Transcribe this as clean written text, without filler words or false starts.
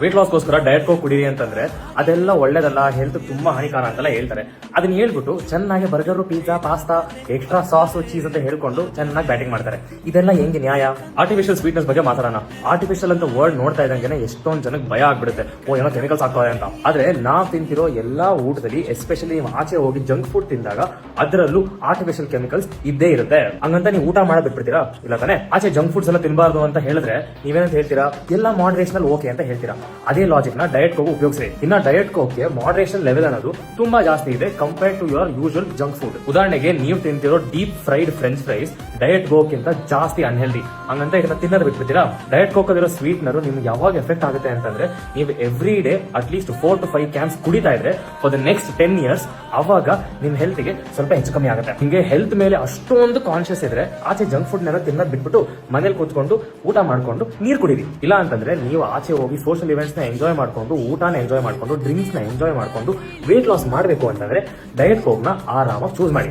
Wait ಲಾಸ್ಗೋಸ್ಕರ diet coke ಕುಡೀರಿ ಅಂತಂದ್ರೆ ಅದೆಲ್ಲ ಒಳ್ಳೇದಲ್ಲ, ಹೆಲ್ತ್ ತುಂಬಾ ಹಾನಿಕಾರ ಅಂತೆಲ್ಲ ಹೇಳ್ತಾರೆ. ಅದನ್ನ ಹೇಳ್ಬಿಟ್ಟು ಚೆನ್ನಾಗಿ burger, pizza, pasta, extra sauce, cheese ಅಂತ ಹೇಳ್ಕೊಂಡು ಚೆನ್ನಾಗಿ ಬ್ಯಾಟಿಂಗ್ ಮಾಡ್ತಾರೆ. ಇದೆಲ್ಲ ಹೆಂಗೆ ನ್ಯಾಯ? ಆರ್ಟಿಫಿಷಿಯಲ್ ಸ್ವೀಟ್ನೆಸ್ ಬಗ್ಗೆ ಮಾತಾಡೋಣ. ಆರ್ಟಿಫಿಷಿಯಲ್ ಅಂತ ವರ್ಡ್ ನೋಡ್ತಾ ಇದ್ದಂಗೆ ಎಷ್ಟೊಂದು ಜನಕ್ಕೆ ಭಯ ಆಗ್ಬಿಡುತ್ತೆ, ಓ ಏನೋ ಕೆಮಿಕಲ್ಸ್ ಆಗ್ತದೆ ಅಂತ. ಆದ್ರೆ ನಾವ್ ತಿಂತಿರೋ ಎಲ್ಲಾ ಊಟದಲ್ಲಿ, ಎಸ್ಪೆಷಲಿ ನೀವು ಆಚೆ ಹೋಗಿ ಜಂಕ್ ಫುಡ್ ತಿಂದಾಗ ಅದರಲ್ಲೂ ಆರ್ಟಿಫಿಷಿಯಲ್ ಕೆಮಿಕಲ್ಸ್ ಇದ್ದೇ ಇರುತ್ತೆ. ಹಂಗಂತ ನೀವು ಊಟ ಮಾಡೋದ್ ಬಿಟ್ಬಿಡ್ತೀರಾ? ಇಲ್ಲ ತಾನೆ. ಆಚೆ ಜಂಕ್ ಫುಡ್ಸ್ ಎಲ್ಲ ತಿನ್ನಬಾರ್ದು ಅಂತ ಹೇಳಿದ್ರೆ ನೀವೇನಂತ ಹೇಳ್ತೀರಾ? ಎಲ್ಲ ಮಾಡರೇಷನ್ ಓಕೆ ಅಂತ ಹೇಳ್ತೀರಾ. ಅದೇ ಲಾಜಿಕ್ ನ ಡಯಟ್ ಕೋಕ್ ಉಪಯೋಗಿಸಿ. ಇನ್ನ ಡಯಟ್ ಕೋಕ್ಗೆ ಮಾಡರೇಷನ್ ಲೆವೆಲ್ ಅನ್ನೋದು ತುಂಬಾ ಜಾಸ್ತಿ ಇದೆ compared to your usual junk food. ಉದಾಹರಣೆಗೆ ನೀವು ತಿಂತಿರೋ deep fried French fries diet coke ಗಿಂತ ಜಾಸ್ತಿ ಅನ್ಹೆಲ್ದಿ. ಹಂಗಂತ ಇದನ್ನ ತಿನ್ನೋದು ಬಿಟ್ಬಿಡ್ತೀರಾ? ಡಯಟ್ ಕೋಕ್ ಅಲ್ಲಿರೋ ಸ್ವೀಟ್ನರ್ ನಿಮ್ಗೆ ಯಾವಾಗ ಎಫೆಕ್ಟ್ ಆಗುತ್ತೆ ಅಂತಂದ್ರೆ, ನೀವು every day at least 4 to 5 cans ಕುಡಿತಾ ಇದ್ರೆ ಫಾರ್ ದ ನೆಕ್ಸ್ಟ್ 10 years, ಅವಾಗ ನಿಮ್ ಹೆಲ್ತ್ ಗೆ ಸ್ವಲ್ಪ ಹೆಚ್ಚು ಕಮ್ಮಿ ಆಗುತ್ತೆ. ನಿಮಗೆ ಹೆಲ್ತ್ ಮೇಲೆ ಅಷ್ಟೊಂದು ಕಾನ್ಶಿಯಸ್ ಇದ್ರೆ ಆಚೆ ಜಂಕ್ ಫುಡ್ ನೆಲ್ಲ ತಿನ್ನೋದು ಬಿಟ್ಬಿಟ್ಟು ಮನೇಲಿ ಕೂತ್ಕೊಂಡು ಊಟ ಮಾಡ್ಕೊಂಡು ನೀರ್ ಕುಡಿರಿ. ಇಲ್ಲ ಅಂತಂದ್ರೆ ನೀವು ಆಚೆ ಹೋಗಿ ಸೋಷಿಯಲ್ ಇವೆಂಟ್ಸ್ ನ ಎಂಜಾಯ್ ಮಾಡ್ಕೊಂಡು, ಊಟನ ಎಂಜಾಯ್ ಮಾಡ್ಕೊಂಡು, ಡ್ರಿಂಕ್ಸ್ ನ ಎಂಜಾಯ್ ಮಾಡ್ಕೊಂಡು ವೇಟ್ ಲಾಸ್ ಮಾಡಬೇಕು ಅಂತಂದ್ರೆ ಡಯಟ್ ಕೋಕ್ ನ ಆರಾಮಾಗಿ ಚೂಸ್ ಮಾಡಿ.